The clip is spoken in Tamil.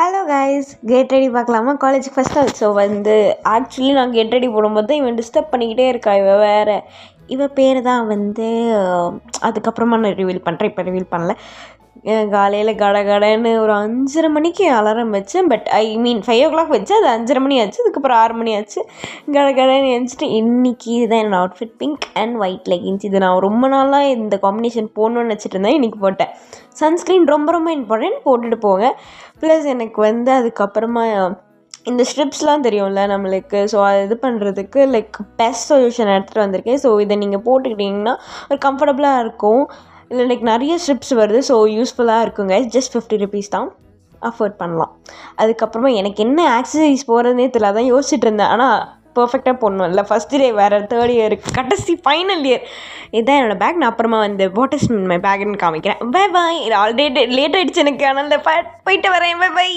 ஹலோ கைஸ், கெட் ரெடி பார்க்கலாமா? காலேஜுக்கு ஃபஸ்ட் நாள். ஸோ ஆக்சுவலி நான் கெட் ரெடி போடும்போது தான் இவன் டிஸ்டர்ப் பண்ணிக்கிட்டே இருக்கா. இவ பேர் தான் அதுக்கப்புறமா நான் ரிவீல் பண்ணுறேன். இப்போ ரிவீல் பண்ணல. காலையில் கடன்னு ஒரு 5:30 மணிக்கு அலாரம் வச்சேன். பட் 5 o'clock வச்சு அது 5:30 மணி ஆச்சு. அதுக்கப்புறம் 6 மணி ஆச்சு. கடன்னு எழுந்துட்டு இன்றைக்கி இதுதான் என்னோடய outfit. Pink and white leggings. இது நான் ரொம்ப நாளாக இந்த காம்பினேஷன் போடணுன்னு வச்சுட்டு இருந்தேன். இன்றைக்கி போட்டேன். சன்ஸ்க்ரீன் ரொம்ப இம்பார்ட்டன்ட், போட்டுட்டு போங்க. ப்ளஸ் எனக்கு அதுக்கப்புறமா இந்த ஸ்ட்ரிப்ஸ்லாம் தெரியும்ல நம்மளுக்கு. ஸோ அது இது பண்ணுறதுக்கு பெஸ்ட் சொல்யூஷன் எடுத்துகிட்டு வந்திருக்கேன். ஸோ இதை நீங்கள் போட்டுக்கிட்டிங்கன்னா ஒரு கம்ஃபர்டபுளாக இருக்கும். இல்லை நிறைய ஸ்ட்ரிப்ஸ் வருது. ஸோ யூஸ்ஃபுல்லாக இருக்குங்க. ஜஸ்ட் 50 rupees தான், அஃபோர்ட் பண்ணலாம். அதுக்கப்புறமா எனக்கு என்ன ஆக்சசரிஸ் போகிறதுனே தெரியல. அதான் யோசிச்சுட்டு இருந்தேன். ஆனால் பர்ஃபெக்டாக போடணும் இல்லை. ஃபஸ்ட் டே வேறு, தேர்ட் இயர், கடைசி ஃபைனல் இயர். இதுதான் என்னோடய பேக். நான் அப்புறமா வாட் இஸ் மை பேக்னு காமிக்கிறேன். Bye bye. ஆல்ரெடி லேட் ஆகிடுச்சு எனக்கு. ஆனால் போயிட்டு வரேன். பை.